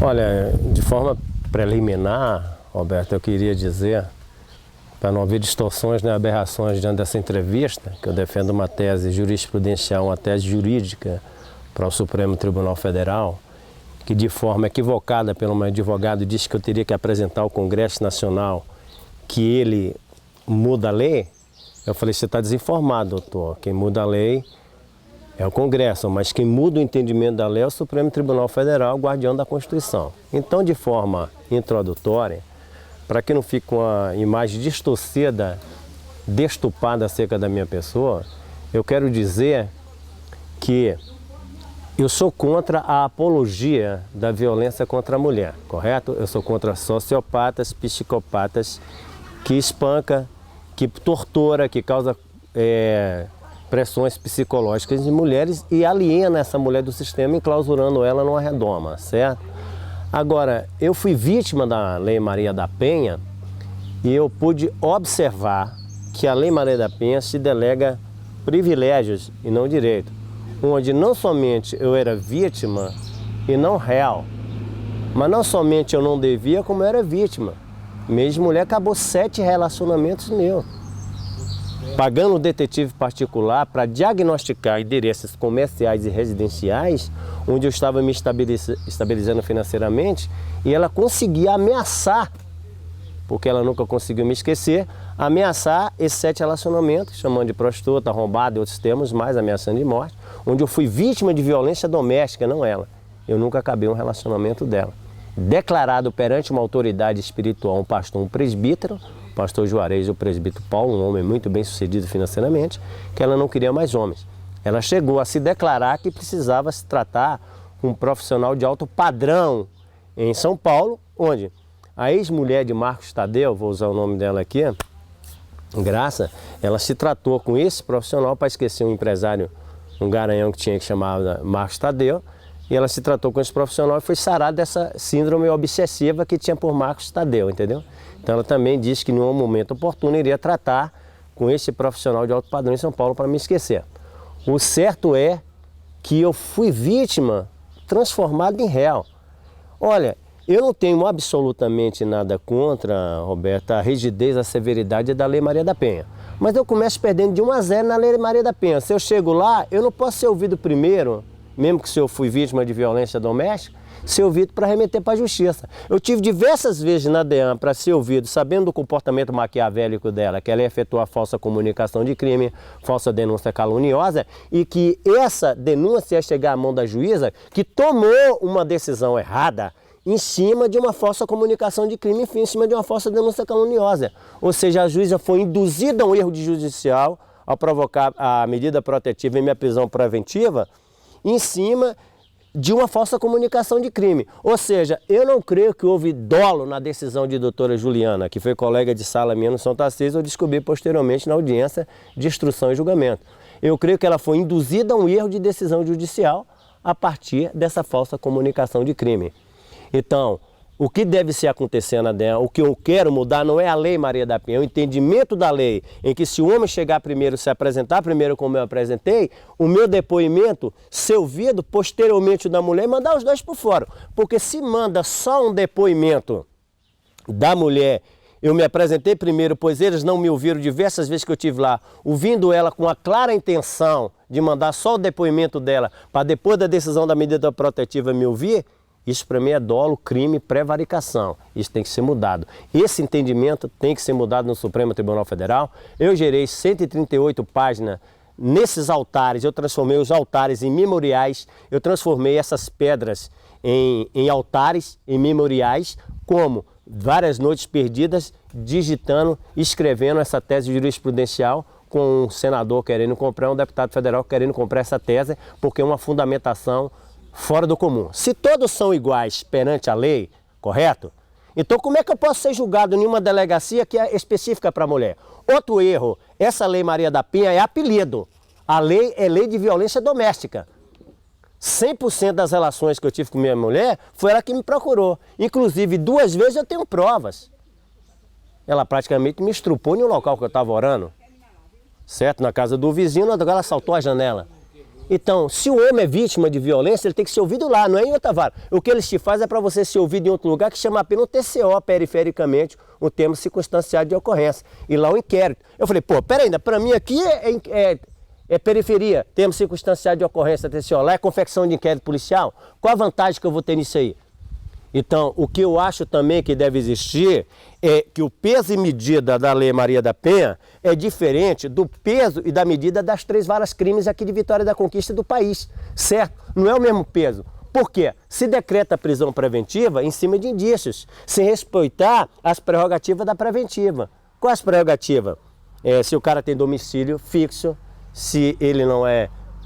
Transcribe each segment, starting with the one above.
Olha, de forma preliminar, Roberto, eu queria dizer, para não haver distorções nem aberrações diante dessa entrevista, que eu defendo uma tese jurisprudencial, uma tese jurídica para o Supremo Tribunal Federal, que de forma equivocada pelo meu advogado disse que eu teria que apresentar ao Congresso Nacional que ele muda a lei. Eu falei, você está desinformado, doutor. Quem muda a lei é o Congresso, mas quem muda o entendimento da lei é o Supremo Tribunal Federal, guardião da Constituição. Então, de forma introdutória, para que não fique uma imagem distorcida, destupada acerca da minha pessoa, eu quero dizer que eu sou contra a apologia da violência contra a mulher, correto? Eu sou contra sociopatas, psicopatas, que espanca, que tortura, que causa pressões psicológicas em mulheres e aliena essa mulher do sistema, enclausurando ela numa redoma, certo? Agora, eu fui vítima da Lei Maria da Penha e eu pude observar que a Lei Maria da Penha se delega privilégios e não direito, onde não somente eu era vítima e não réu, mas não somente eu não devia, como eu era vítima. Minha ex-mulher acabou 7 relacionamentos meus, pagando um detetive particular para diagnosticar endereços comerciais e residenciais, onde eu estava me estabilizando financeiramente, e ela conseguia ameaçar, porque ela nunca conseguiu me esquecer, ameaçar esses 7 relacionamentos, chamando de prostituta, arrombada e outros termos mais, ameaçando de morte, onde eu fui vítima de violência doméstica, não ela. Eu nunca acabei um relacionamento dela. Declarado perante uma autoridade espiritual, um pastor, um presbítero, o pastor Juarez e o presbítero Paulo, um homem muito bem sucedido financeiramente, que ela não queria mais homens. Ela chegou a se declarar que precisava se tratar um profissional de alto padrão em São Paulo, onde a ex-mulher de Marcos Tadeu, vou usar o nome dela aqui, Graça, ela se tratou com esse profissional para esquecer um empresário, um garanhão que tinha que chamava Marcos Tadeu, e ela se tratou com esse profissional e foi sarada dessa síndrome obsessiva que tinha por Marcos Tadeu, entendeu? Então ela também disse que em um momento oportuno iria tratar com esse profissional de alto padrão em São Paulo para me esquecer. O certo é que eu fui vítima transformada em réu. Olha, eu não tenho absolutamente nada contra, Roberta, a rigidez, a severidade da Lei Maria da Penha. Mas eu começo perdendo de 1-0 na Lei Maria da Penha. Se eu chego lá, eu não posso ser ouvido primeiro, mesmo que se eu fui vítima de violência doméstica, ser ouvido para remeter para a justiça. Eu tive diversas vezes na DEAN para ser ouvido, sabendo do comportamento maquiavélico dela, que ela efetuou a falsa comunicação de crime, falsa denúncia caluniosa, e que essa denúncia ia chegar à mão da juíza, que tomou uma decisão errada em cima de uma falsa comunicação de crime, enfim, em cima de uma falsa denúncia caluniosa. Ou seja, a juíza foi induzida a um erro de judicial ao provocar a medida protetiva e minha prisão preventiva, em cima de uma falsa comunicação de crime. Ou seja, eu não creio que houve dolo na decisão de doutora Juliana, que foi colega de sala minha no São Tarcísio, eu descobri posteriormente na audiência de instrução e julgamento. Eu creio que ela foi induzida a um erro de decisão judicial a partir dessa falsa comunicação de crime. Então, o que deve ser acontecendo na DEAN, o que eu quero mudar não é a Lei Maria da Penha, é o entendimento da lei, em que se o homem chegar primeiro, se apresentar primeiro como eu apresentei, o meu depoimento ser ouvido posteriormente da mulher e mandar os dois por fora. Porque se manda só um depoimento da mulher, eu me apresentei primeiro, pois eles não me ouviram diversas vezes que eu estive lá, ouvindo ela com a clara intenção de mandar só o depoimento dela, para depois da decisão da medida protetiva me ouvir, isso para mim é dolo, crime, prevaricação. Isso tem que ser mudado. Esse entendimento tem que ser mudado no Supremo Tribunal Federal. Eu gerei 138 páginas nesses altares. Eu transformei os altares em memoriais. Eu transformei essas pedras em altares, em memoriais, como várias noites perdidas, digitando, escrevendo essa tese jurisprudencial com um senador querendo comprar, um deputado federal querendo comprar essa tese, porque é uma fundamentação fora do comum. Se todos são iguais perante a lei, correto? Então como é que eu posso ser julgado em uma delegacia que é específica para a mulher? Outro erro, essa Lei Maria da Penha é apelido. A lei é lei de violência doméstica. 100% das relações que eu tive com minha mulher foi ela que me procurou. Inclusive 2 vezes eu tenho provas. Ela praticamente me estrupou no local que eu estava orando. Certo? Na casa do vizinho, ela saltou a janela. Então, se o homem é vítima de violência, ele tem que ser ouvido lá, não é em outra vara. O que eles te fazem é para você ser ouvido em outro lugar, que chama apenas o TCO, perifericamente, o termo circunstanciado de ocorrência. E lá o inquérito. Eu falei, pô, peraí, para mim aqui é periferia, termo circunstanciado de ocorrência, TCO. Lá é confecção de inquérito policial. Qual a vantagem que eu vou ter nisso aí? Então, o que eu acho também que deve existir é que o peso e medida da Lei Maria da Penha é diferente do peso e da medida das 3 varas crimes aqui de Vitória da Conquista do país, certo? Não é o mesmo peso. Por quê? Se decreta prisão preventiva em cima de indícios, sem respeitar as prerrogativas da preventiva. Quais as prerrogativas? Se o cara tem domicílio fixo, se ele não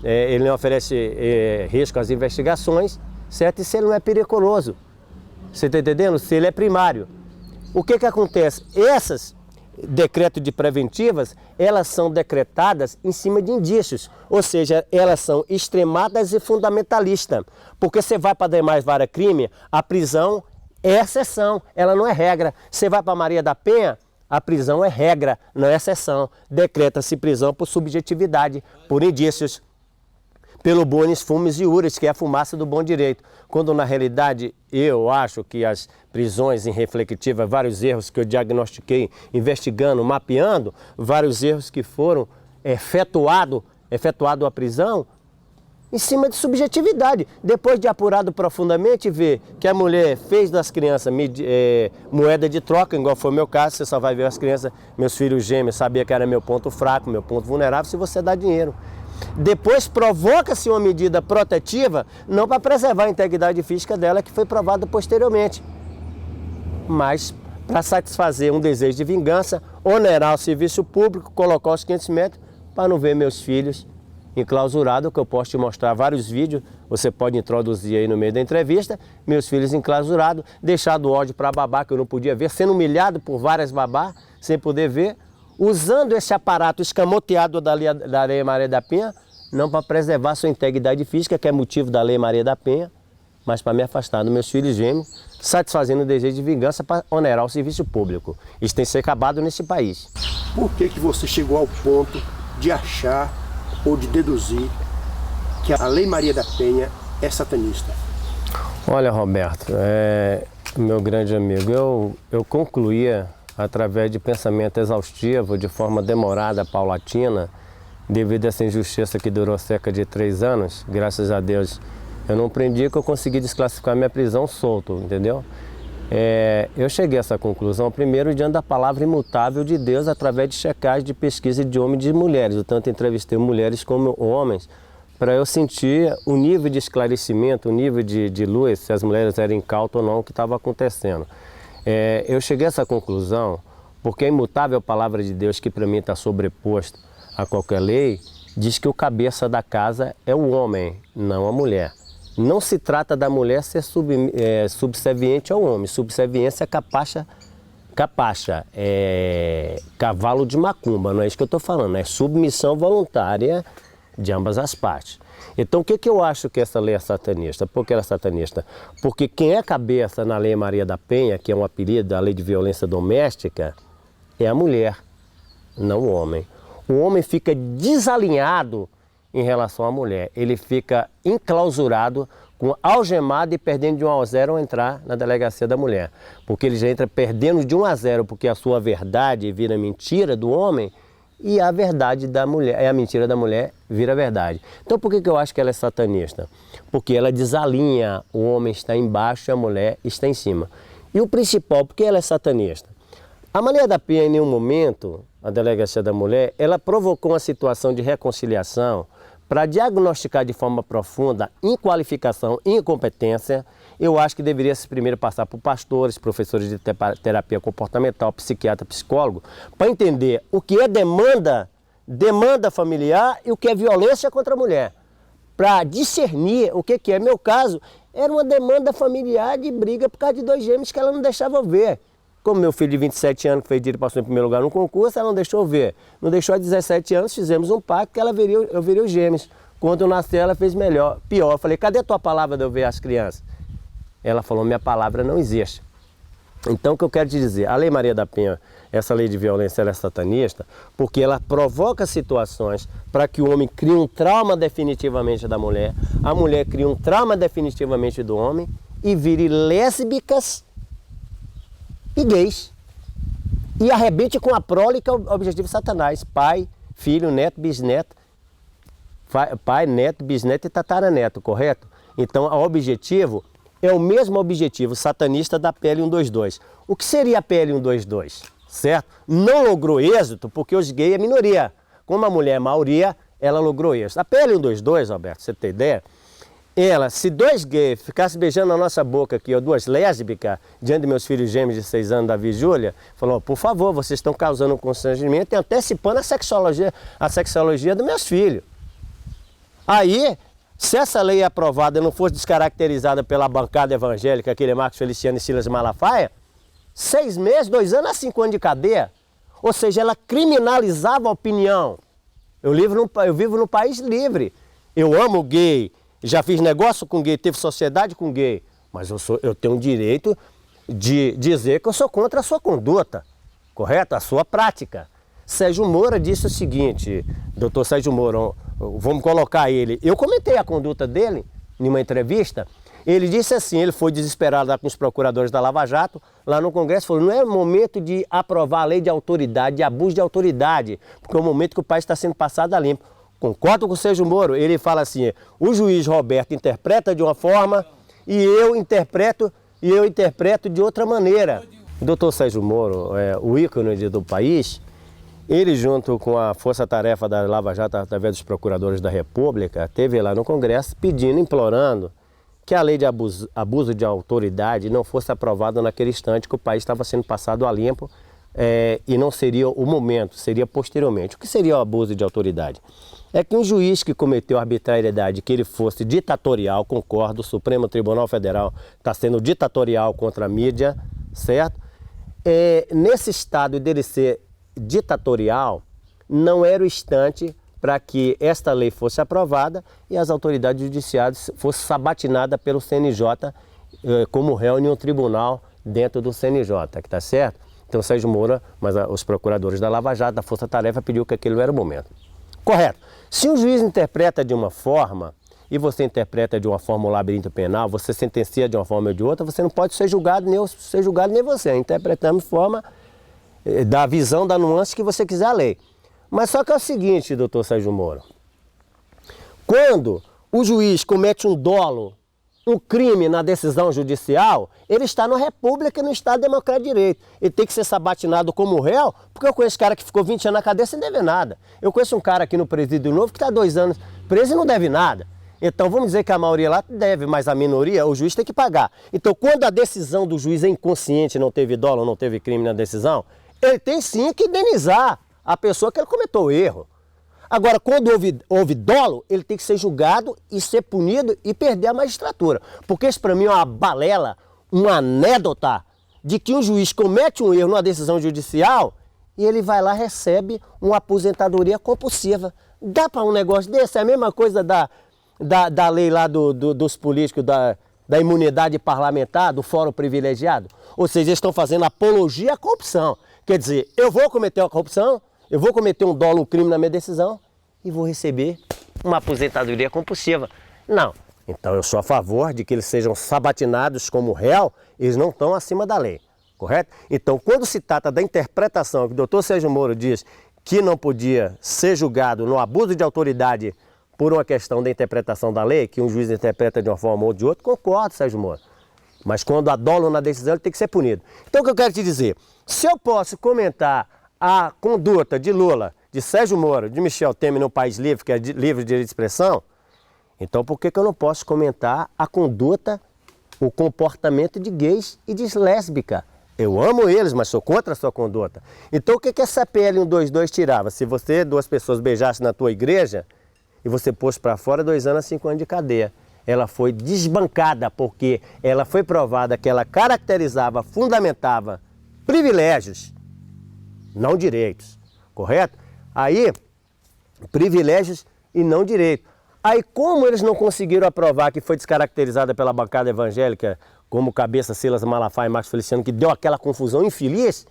ele não oferece risco às investigações, certo? E se ele não é periculoso. Você está entendendo? Se ele é primário. O que acontece? Essas decretos de preventivas, elas são decretadas em cima de indícios. Ou seja, elas são extremadas e fundamentalistas. Porque você vai para demais vara crime, a prisão é exceção, ela não é regra. Você vai para Maria da Penha, a prisão é regra, não é exceção. Decreta-se prisão por subjetividade, por indícios. Pelo bonis fumis iuris, que é a fumaça do bom direito. Quando na realidade eu acho que as prisões irreflectivas, vários erros que eu diagnostiquei, investigando, mapeando, vários erros que foram efetuado a prisão, em cima de subjetividade. Depois de apurado profundamente, ver que a mulher fez das crianças moeda de troca, igual foi o meu caso, você só vai ver as crianças, meus filhos gêmeos, sabia que era meu ponto fraco, meu ponto vulnerável, se você dá dinheiro. Depois provoca-se uma medida protetiva, não para preservar a integridade física dela, que foi provada posteriormente, mas para satisfazer um desejo de vingança, onerar o serviço público, colocar os 500 metros, para não ver meus filhos enclausurados, que eu posso te mostrar vários vídeos, você pode introduzir aí no meio da entrevista, meus filhos enclausurados, deixado ódio para babá, que eu não podia ver, sendo humilhado por várias babás, sem poder ver, usando esse aparato escamoteado da Lei Maria da Penha, não para preservar sua integridade física, que é motivo da Lei Maria da Penha, mas para me afastar dos meus filhos gêmeos, satisfazendo o desejo de vingança para onerar o serviço público. Isso tem que ser acabado nesse país. Por que você chegou ao ponto de achar ou de deduzir que a Lei Maria da Penha é satanista? Olha, Roberto, meu grande amigo, eu concluía através de pensamento exaustivo, de forma demorada, paulatina, devido a essa injustiça que durou cerca de 3 anos, graças a Deus, eu não prendi, que eu consegui desclassificar minha prisão solto, entendeu? Eu cheguei a essa conclusão, primeiro, diante da palavra imutável de Deus, através de checagem de pesquisa de homens e de mulheres. Eu tanto entrevistei mulheres como homens, para eu sentir o nível de esclarecimento, o nível de luz, se as mulheres eram incautas ou não, o que estava acontecendo. Eu cheguei a essa conclusão porque a imutável palavra de Deus, que para mim está sobreposto a qualquer lei, diz que o cabeça da casa é o homem, não a mulher. Não se trata da mulher ser subserviente ao homem. Subserviência é capacha, é cavalo de macumba, não é isso que eu estou falando, é submissão voluntária de ambas as partes. Então, o que eu acho que essa lei é satanista? Por que ela é satanista? Porque quem é cabeça na Lei Maria da Penha, que é um apelido da Lei de Violência Doméstica, é a mulher, não o homem. O homem fica desalinhado em relação à mulher. Ele fica enclausurado, algemado e perdendo de 1 a 0 ao entrar na delegacia da mulher. Porque ele já entra perdendo de 1 a 0, porque a sua verdade vira mentira do homem, e a verdade da mulher, a mentira da mulher vira verdade. Então por que eu acho que ela é satanista? Porque ela desalinha, o homem está embaixo e a mulher está em cima. E o principal, por que ela é satanista? A Maria da Penha, em nenhum momento, a delegacia da mulher, ela provocou uma situação de reconciliação para diagnosticar de forma profunda inqualificação e incompetência. Eu acho que deveria se primeiro passar por pastores, professores de terapia comportamental, psiquiatra, psicólogo, para entender o que é demanda familiar e o que é violência contra a mulher. Para discernir o que é. Meu caso, era uma demanda familiar de briga por causa de 2 gêmeos que ela não deixava eu ver. Como meu filho de 27 anos, que fez direito, passou em primeiro lugar no concurso, ela não deixou eu ver. Não deixou a 17 anos, fizemos um pacto que eu veria os gêmeos. Quando eu nasci, ela fez pior. Eu falei, cadê a tua palavra de eu ver as crianças? Ela falou, minha palavra não existe. Então, o que eu quero te dizer, a Lei Maria da Penha, essa lei de violência, ela é satanista, porque ela provoca situações para que o homem crie um trauma definitivamente da mulher, a mulher cria um trauma definitivamente do homem e vire lésbicas e gays. E arrebente com a prole, que é o objetivo de Satanás, pai, filho, neto, bisneto, pai, neto, bisneto e tataraneto, correto? Então, o objetivo é o mesmo objetivo satanista da PL 122. O que seria a PL 122? Certo? Não logrou êxito porque os gays é minoria. Como a mulher é maioria, ela logrou êxito. A PL 122, Alberto, você tem ideia? Ela, se dois gays ficassem beijando na nossa boca aqui, ou duas lésbicas, diante de meus filhos gêmeos de 6 anos, Davi e Júlia, falou, por favor, vocês estão causando um constrangimento e antecipando a sexologia dos meus filhos. Aí, se essa lei aprovada não fosse descaracterizada pela bancada evangélica, aquele Marcos Feliciano e Silas Malafaia, 6 meses, 2 anos a 5 anos de cadeia. Ou seja, ela criminalizava a opinião. Eu vivo num país livre. Eu amo gay, já fiz negócio com gay, teve sociedade com gay. Mas eu tenho o direito de dizer que eu sou contra a sua conduta, correto? A sua prática. Sérgio Moura disse o seguinte, doutor Sérgio Moura, vamos colocar ele. Eu comentei a conduta dele em uma entrevista. Ele disse assim, ele foi desesperado lá com os procuradores da Lava Jato, lá no Congresso, falou, não é momento de aprovar a lei de autoridade, de abuso de autoridade, porque é o momento que o país está sendo passado a limpo. Concordo com o Sérgio Moro, ele fala assim, o juiz Roberto interpreta de uma forma e eu interpreto de outra maneira. O doutor Sérgio Moro, o ícone do país, ele junto com a força-tarefa da Lava Jato, através dos procuradores da República, esteve lá no Congresso pedindo, implorando, que a lei de abuso de autoridade não fosse aprovada naquele instante que o país estava sendo passado a limpo e não seria o momento, seria posteriormente. O que seria o abuso de autoridade? É que um juiz que cometeu arbitrariedade, que ele fosse ditatorial, concordo, o Supremo Tribunal Federal está sendo ditatorial contra a mídia, certo? Nesse estado dele ser ditatorial, não era o instante para que esta lei fosse aprovada e as autoridades judiciais fossem sabatinadas pelo CNJ como réu em um tribunal dentro do CNJ, que está certo? Então Sérgio Moura, mas os procuradores da Lava Jato, da Força Tarefa, pediu que aquele não era o momento. Correto. Se um juiz interpreta de uma forma e você interpreta de uma forma o labirinto penal, você sentencia de uma forma ou de outra, você não pode ser julgado, nem eu ser julgado, nem você. Interpretamos de forma da visão, da nuance que você quiser a lei. Mas só que é o seguinte, doutor Sérgio Moro, quando o juiz comete um dolo, um crime na decisão judicial, ele está na República e no Estado Democrático de Direito. Ele tem que ser sabatinado como réu, porque eu conheço cara que ficou 20 anos na cadeia sem dever nada. Eu conheço um cara aqui no Presídio Novo que está 2 anos preso e não deve nada. Então vamos dizer que a maioria lá deve, mas a minoria, o juiz tem que pagar. Então quando a decisão do juiz é inconsciente, não teve dolo, não teve crime na decisão, ele tem sim que indenizar a pessoa que ele cometeu o erro. Agora, quando houve dolo, ele tem que ser julgado e ser punido e perder a magistratura. Porque isso para mim é uma balela, uma anedota de que um juiz comete um erro numa decisão judicial e ele vai lá e recebe uma aposentadoria compulsiva. Dá para um negócio desse? É a mesma coisa da lei lá dos políticos, da imunidade parlamentar, do fórum privilegiado. Ou seja, eles estão fazendo apologia à corrupção. Quer dizer, eu vou cometer uma corrupção, eu vou cometer um dolo, um crime na minha decisão e vou receber uma aposentadoria compulsiva. Não. Então eu sou a favor de que eles sejam sabatinados como réu, eles não estão acima da lei, correto? Então quando se trata da interpretação que o doutor Sérgio Moro diz que não podia ser julgado no abuso de autoridade por uma questão da interpretação da lei, que um juiz interpreta de uma forma ou de outra, concordo, Sérgio Moro. Mas quando há dolo na decisão, ele tem que ser punido. Então o que eu quero te dizer, se eu posso comentar a conduta de Lula, de Sérgio Moro, de Michel Temer no País Livre, que é livre de direito de expressão, então por que eu não posso comentar a conduta, o comportamento de gays e de lésbica? Eu amo eles, mas sou contra a sua conduta. Então o que essa PL 122 tirava? Se você, 2 pessoas beijassem na tua igreja e você pôs para fora, 2 anos a 5 anos de cadeia. Ela foi desbancada porque ela foi provada que ela caracterizava, fundamentava privilégios, não direitos, correto? Aí, privilégios e não direitos. Aí, como eles não conseguiram aprovar que foi descaracterizada pela bancada evangélica como Cabeça, Silas Malafaia e Marcos Feliciano, que deu aquela confusão infeliz,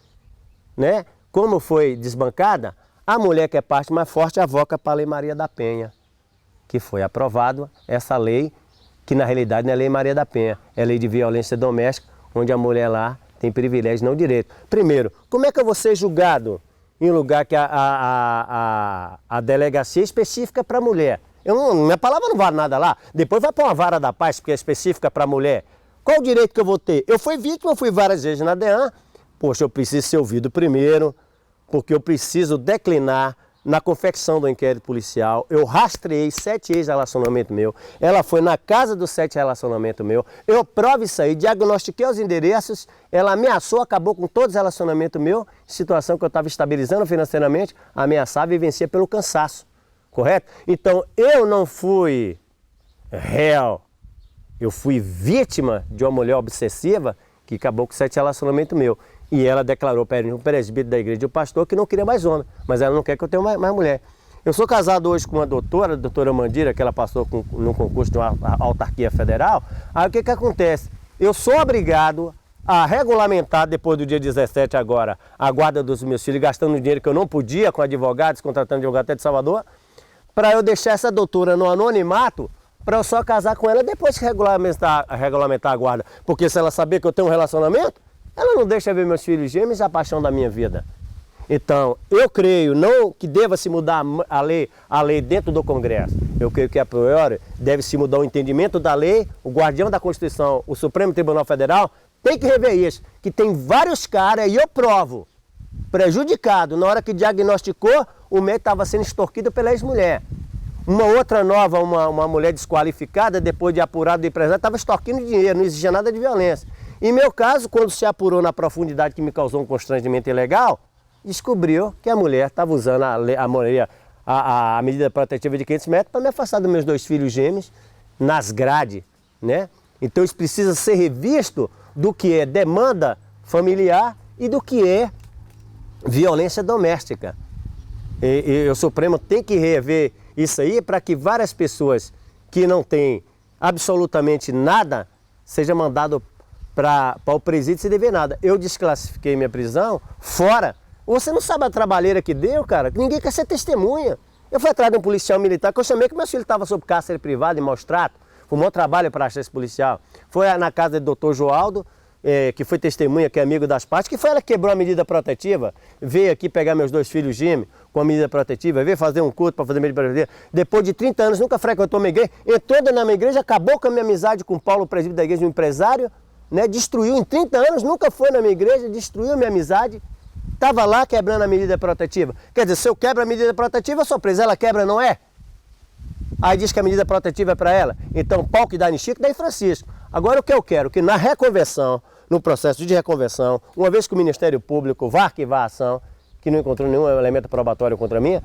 né? Como foi desbancada, a mulher que é parte mais forte avoca para a Lei Maria da Penha, que foi aprovada essa lei, que na realidade não é Lei Maria da Penha, é Lei de Violência Doméstica, onde a mulher lá tem privilégio, não direito. Primeiro, como é que eu vou ser julgado em lugar que a delegacia é específica para a mulher? Minha palavra não vale nada lá. Depois vai para uma vara da paz, porque é específica para a mulher. Qual o direito que eu vou ter? Eu fui vítima, eu fui várias vezes na DEAN. Poxa, eu preciso ser ouvido primeiro, porque eu preciso declinar na confecção do inquérito policial. Eu rastreei 7 ex-relacionamentos meus. Ela foi na casa dos 7 relacionamentos meus. Eu provo isso aí, diagnostiquei os endereços. Ela ameaçou, acabou com todos os relacionamentos meus. Situação que eu estava estabilizando financeiramente, ameaçava e vencia pelo cansaço. Correto? Então, eu não fui réu. Eu fui vítima de uma mulher obsessiva que acabou com 7 relacionamentos meus. E ela declarou para o presbítero da igreja e o pastor que não queria mais homem, mas ela não quer que eu tenha mais mulher. Eu sou casado hoje com uma doutora, a doutora Mandira, que ela passou no concurso de uma autarquia federal. Aí o que acontece? Eu sou obrigado a regulamentar, depois do dia 17 agora, a guarda dos meus filhos, gastando dinheiro que eu não podia com advogados, contratando advogado até de Salvador, para eu deixar essa doutora no anonimato, para eu só casar com ela depois que regulamentar a guarda. Porque se ela saber que eu tenho um relacionamento, ela não deixa ver meus filhos gêmeos, a paixão da minha vida. Então, eu creio não que deva se mudar a lei dentro do Congresso. Eu creio que a priori deve se mudar o entendimento da lei, o guardião da Constituição, o Supremo Tribunal Federal, tem que rever isso, que tem vários caras, e eu provo, prejudicado, na hora que diagnosticou, o médico estava sendo extorquido pela ex-mulher. Uma outra nova, uma mulher desqualificada, depois de apurado do empresário, estava extorquindo dinheiro, não exigia nada de violência. Em meu caso, quando se apurou na profundidade que me causou um constrangimento ilegal, descobriu que a mulher estava usando a medida protetiva de 500 metros para me afastar dos meus 2 filhos gêmeos nas grades, né? Então isso precisa ser revisto do que é demanda familiar e do que é violência doméstica. E o Supremo tem que rever isso aí para que várias pessoas que não têm absolutamente nada sejam mandadas para o presídio sem dever nada. Eu desclassifiquei minha prisão fora. Você não sabe a trabalheira que deu, cara? Ninguém quer ser testemunha. Eu fui atrás de um policial militar que eu chamei que meu filho estava sob cárcere privado, em maus tratos. Foi um bom trabalho para achar esse policial. Foi na casa do doutor Joaldo, que foi testemunha, que é amigo das partes, que foi ela que quebrou a medida protetiva, veio aqui pegar meus 2 filhos gêmeos com a medida protetiva, veio fazer um culto para fazer medida protetiva. Depois de 30 anos, nunca frequentou minha igreja, entrou na minha igreja, acabou com a minha amizade com o Paulo, o presbítero da igreja, um empresário, né? Destruiu em 30 anos, nunca foi na minha igreja, destruiu a minha amizade, estava lá quebrando a medida protetiva. Quer dizer, se eu quebro a medida protetiva, eu sou preso, ela quebra, não é? Aí diz que a medida protetiva é para ela. Então, pau que dá em Chico, dá em Francisco. Agora o que eu quero, que na reconversão, no processo de reconversão, uma vez que o Ministério Público vá arquivar a ação, que não encontrou nenhum elemento probatório contra mim,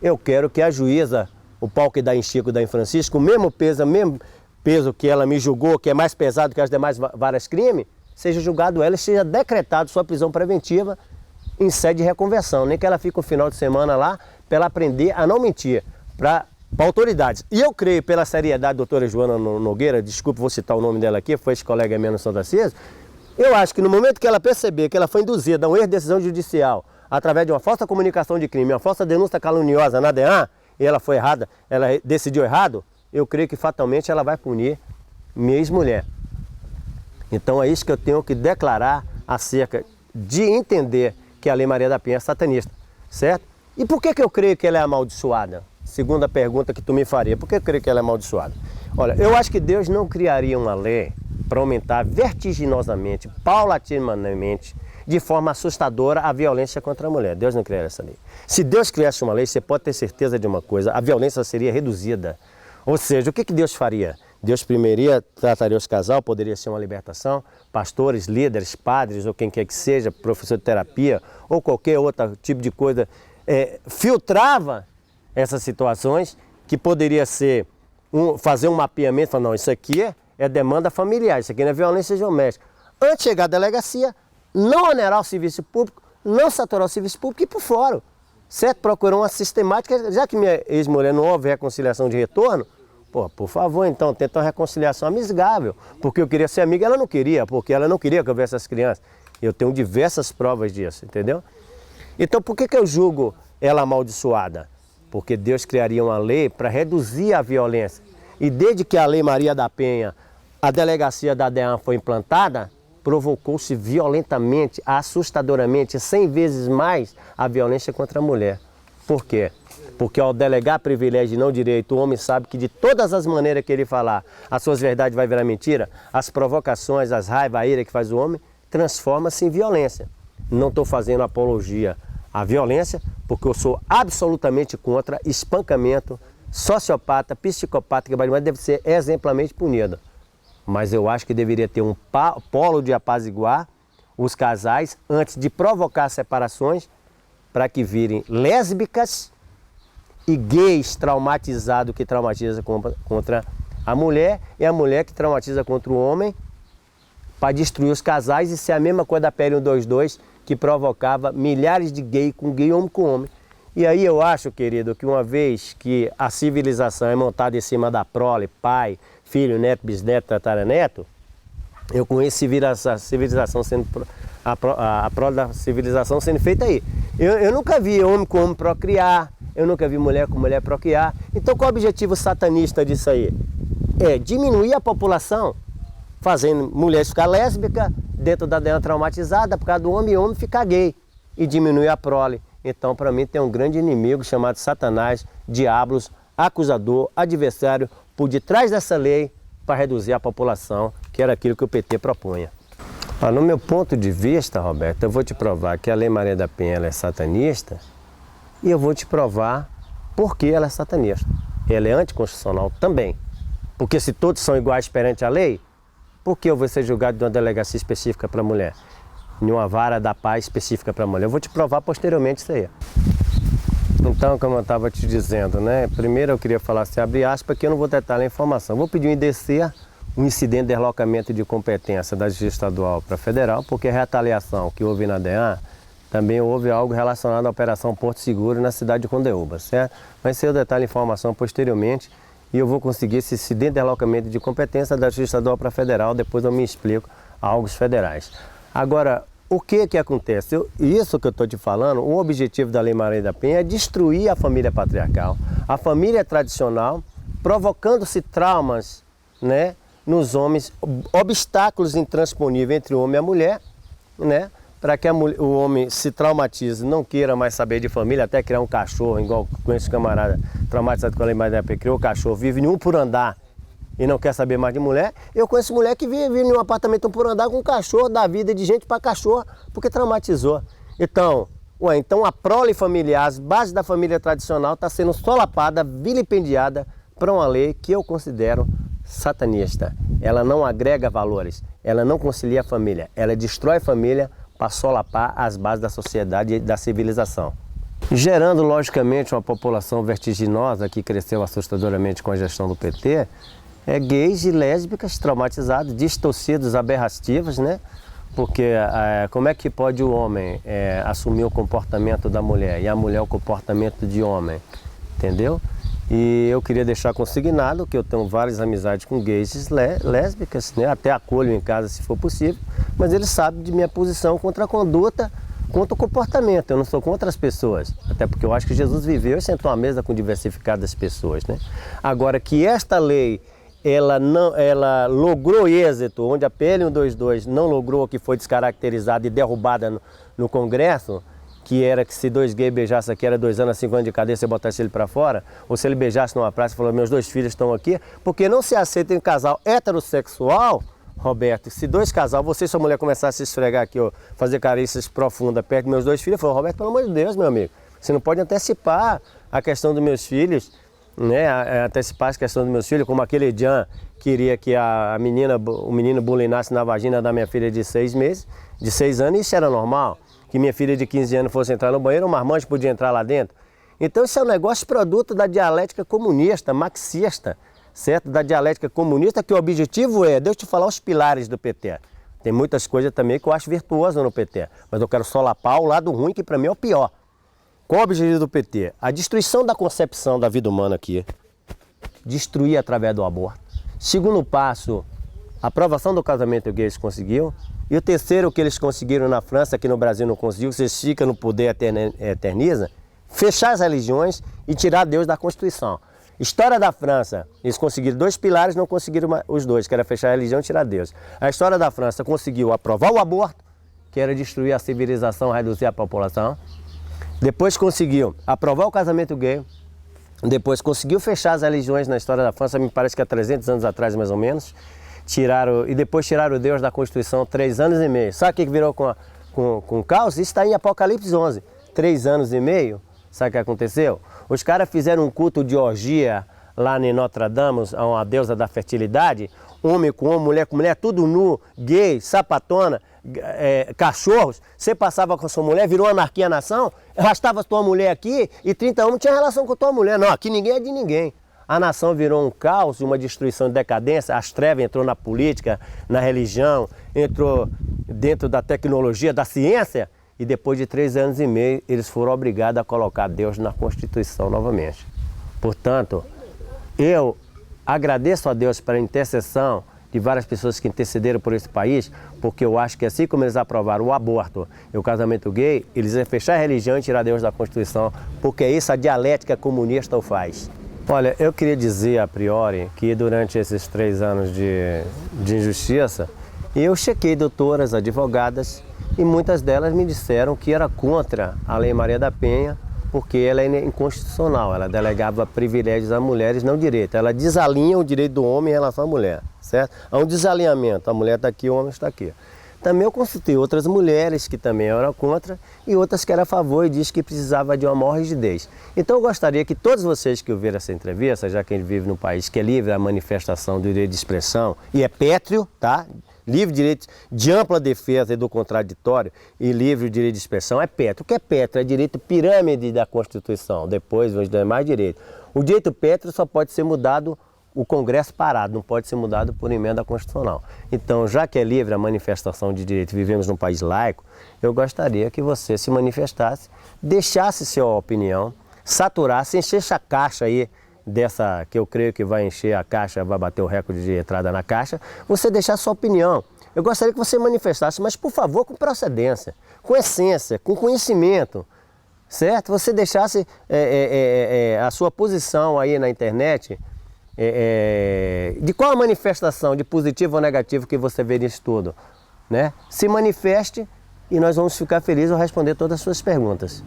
eu quero que a juíza, o pau que dá em Chico, dá em Francisco, o mesmo peso que ela me julgou, que é mais pesado que as demais várias crimes, seja julgado ela e seja decretado sua prisão preventiva em sede de reconversão. Nem que ela fique um final de semana lá para ela aprender a não mentir para autoridades. E eu creio, pela seriedade da doutora Joana Nogueira, desculpe, vou citar o nome dela aqui, foi ex-colega minha no Santa Cesa, eu acho que no momento que ela perceber que ela foi induzida a um erro de decisão judicial através de uma falsa comunicação de crime, uma falsa denúncia caluniosa na DEAN, e ela foi errada, ela decidiu errado, eu creio que fatalmente ela vai punir minha ex-mulher. Então é isso que eu tenho que declarar acerca de entender que a Lei Maria da Penha é satanista, certo? E por que eu creio que ela é amaldiçoada? Segunda pergunta que tu me faria, por que eu creio que ela é amaldiçoada? Olha, eu acho que Deus não criaria uma lei para aumentar vertiginosamente, paulatinamente, de forma assustadora a violência contra a mulher. Deus não criaria essa lei. Se Deus criasse uma lei, você pode ter certeza de uma coisa, a violência seria reduzida. Ou seja, o que Deus faria? Deus primeiro trataria os casais, poderia ser uma libertação, pastores, líderes, padres ou quem quer que seja, professor de terapia ou qualquer outro tipo de coisa, filtrava essas situações que poderia ser, fazer um mapeamento, falar, não, isso aqui é demanda familiar, isso aqui não é violência doméstica. Antes de chegar à delegacia, não onerar o serviço público, não saturar o serviço público e ir por fora. Certo? Procurar uma sistemática, já que minha ex-mulher não houve reconciliação de retorno, Pô, por favor, então, tenta uma reconciliação amigável. Porque eu queria ser amiga, ela não queria, porque ela não queria que eu viesse as crianças. Eu tenho diversas provas disso, entendeu? Então, por que eu julgo ela amaldiçoada? Porque Deus criaria uma lei para reduzir a violência. E desde que a Lei Maria da Penha, a delegacia da DEAN foi implantada, provocou-se violentamente, assustadoramente, 100 vezes mais a violência contra a mulher. Por quê? Porque ao delegar privilégio e não direito, o homem sabe que de todas as maneiras que ele falar, as suas verdades vai virar mentira, as provocações, as raivas, a ira que faz o homem, transforma-se em violência. Não estou fazendo apologia à violência, porque eu sou absolutamente contra espancamento, sociopata, psicopata, que deve ser exemplarmente punido. Mas eu acho que deveria ter um polo de apaziguar os casais antes de provocar separações, para que virem lésbicas e gays traumatizados que traumatiza contra a mulher, e a mulher que traumatiza contra o homem, para destruir os casais e ser a mesma coisa da Pele 122, que provocava milhares de gays com gay, homem com homem. E aí eu acho, querido, que uma vez que a civilização é montada em cima da prole, pai, filho, neto, bisneto, tataraneto, eu conheço a civilização sendo, a prole da civilização sendo feita aí. Eu nunca vi homem com homem procriar, eu nunca vi mulher com mulher procriar. Então qual é o objetivo satanista disso aí? É diminuir a população, fazendo mulheres ficar lésbicas, dentro da DEAN traumatizada, por causa do homem e homem ficar gay, e diminuir a prole. Então, para mim, tem um grande inimigo chamado Satanás, diabos, acusador, adversário, por detrás dessa lei, para reduzir a população, que era aquilo que o PT propunha. No meu ponto de vista, Roberto, eu vou te provar que a Lei Maria da Penha ela é satanista, e eu vou te provar por que ela é satanista. Ela é anticonstitucional também. Porque se todos são iguais perante a lei, por que eu vou ser julgado de uma delegacia específica para a mulher? Em uma vara da paz específica para a mulher? Eu vou te provar posteriormente isso aí. Então, como eu estava te dizendo, né? Primeiro eu queria falar assim, abre aspas, que eu não vou detalhar a informação. Vou pedir um IDC, um incidente de deslocamento de competência da Justiça Estadual para Federal, porque a retaliação que houve na DEAN, também houve algo relacionado à Operação Porto Seguro na cidade de Condeúba, certo? Mas se eu detalho a informação posteriormente, e eu vou conseguir esse incidente de deslocamento de competência da Justiça Estadual para Federal, depois eu me explico a órgãos federais. Agora, o que acontece? Isso que eu estou te falando, o objetivo da Lei Maria da Penha é destruir a família patriarcal, a família tradicional, provocando-se traumas, né, nos homens, obstáculos intransponíveis entre o homem e a mulher, né, para que o homem se traumatize, não queira mais saber de família, até criar um cachorro, igual com esse camarada traumatizado com a Lei Maria da Penha, criou um cachorro, vive em um por andar e não quer saber mais de mulher. Eu conheço mulher que vive em um apartamento por andar com um cachorro, dá vida de gente para cachorro, porque traumatizou. Então, então a prole familiar, as bases da família tradicional está sendo solapada, vilipendiada para uma lei que eu considero satanista. Ela não agrega valores, ela não concilia a família, ela destrói a família para solapar as bases da sociedade e da civilização. Gerando, logicamente, uma população vertiginosa que cresceu assustadoramente com a gestão do PT, gays e lésbicas traumatizados, distorcidos, aberrativos, né? Porque como é que pode o homem assumir o comportamento da mulher e a mulher o comportamento de homem, entendeu? E eu queria deixar consignado que eu tenho várias amizades com gays e lésbicas, né? Até acolho em casa se for possível, mas eles sabem de minha posição contra a conduta, contra o comportamento. Eu não sou contra as pessoas, até porque eu acho que Jesus viveu e sentou à mesa com diversificadas pessoas, né? Agora que esta lei ela logrou êxito, onde a PL 122 não logrou, que foi descaracterizada e derrubada no Congresso, que era que se dois gays beijassem aqui, era 2 anos, 5 anos de cadeia, você botasse ele para fora, ou se ele beijasse numa praça e falou, meus 2 filhos estão aqui, porque não se aceita em casal heterossexual, Roberto, se 2 casal, você e sua mulher começassem a se esfregar aqui, ó, fazer carícias profundas perto dos meus 2 filhos, eu falei, Roberto, pelo amor de Deus, meu amigo, você não pode antecipar a questão dos meus filhos, né, antecipar a questão dos meus filhos, como aquele Edian queria que o menino bulinasse na vagina da minha filha de 6 meses, de 6 anos, isso era normal. Que minha filha de 15 anos fosse entrar no banheiro, o marmanjo podia entrar lá dentro. Então isso é um negócio produto da dialética comunista, marxista, certo? Da dialética comunista, que o objetivo deixa eu te falar os pilares do PT. Tem muitas coisas também que eu acho virtuoso no PT, mas eu quero solapar o lado ruim, que para mim é o pior. Qual o objetivo do PT? A destruição da concepção da vida humana aqui. destruir através do aborto. Segundo passo, a aprovação do casamento gay eles conseguiu. E o terceiro que eles conseguiram na França, que no Brasil não conseguiu, vocês ficam no poder eterniza, fechar as religiões e tirar Deus da Constituição. História da França, eles conseguiram 2 pilares, não conseguiram os 2, que era fechar a religião e tirar Deus. A história da França conseguiu aprovar o aborto, que era destruir a civilização, reduzir a população. Depois conseguiu aprovar o casamento gay. Depois conseguiu fechar as religiões na história da França, me parece que há 300 anos atrás, mais ou menos. E depois tiraram o Deus da Constituição 3 anos e meio. Sabe o que virou com caos? Isso está em Apocalipse 11. 3 anos e meio, sabe o que aconteceu? Os caras fizeram um culto de orgia lá em Notre Dame, a uma deusa da fertilidade, homem com homem, mulher com mulher, tudo nu, gay, sapatona, cachorros. Você passava com a sua mulher, virou anarquia nação, arrastava a tua mulher aqui e 30 homens tinham relação com a tua mulher. Não, aqui ninguém é de ninguém. A nação virou um caos, uma destruição de decadência, as trevas entrou na política, na religião, entrou dentro da tecnologia, da ciência, e depois de 3 anos e meio eles foram obrigados a colocar Deus na Constituição novamente. Portanto, eu agradeço a Deus pela intercessão de várias pessoas que intercederam por esse país, porque eu acho que assim como eles aprovaram o aborto e o casamento gay, eles vão fechar a religião e tirar Deus da Constituição, porque é isso a dialética comunista o faz. Olha, eu queria dizer a priori que durante esses 3 anos de injustiça, eu chequei doutoras, advogadas, e muitas delas me disseram que era contra a Lei Maria da Penha, porque ela é inconstitucional, ela delegava privilégios a mulheres, não direito. Ela desalinha o direito do homem em relação à mulher, certo? Há um desalinhamento, a mulher está aqui, o homem está aqui. Também eu consultei outras mulheres que também eram contra e outras que eram a favor e disse que precisava de uma maior rigidez. Então eu gostaria que todos vocês que ouviram essa entrevista, já que a gente vive num país que é livre a manifestação do direito de expressão e é pétreo, tá? Livre direito de ampla defesa e do contraditório e livre direito de expressão é pétreo. O que é pétreo? É direito pirâmide da Constituição, depois os demais direitos. O direito pétreo só pode ser mudado o Congresso parado, não pode ser mudado por emenda constitucional. Então, já que é livre a manifestação de direito, vivemos num país laico, eu gostaria que você se manifestasse, deixasse sua opinião, saturasse, enchesse a caixa aí, dessa que eu creio que vai encher a caixa, vai bater o recorde de entrada na caixa, você deixasse sua opinião. Eu gostaria que você manifestasse, mas por favor com procedência, com essência, com conhecimento, certo? Você deixasse a sua posição aí na internet, de qual a manifestação, de positivo ou negativo que você vê nisso tudo, né? Se manifeste e nós vamos ficar felizes ao responder todas as suas perguntas.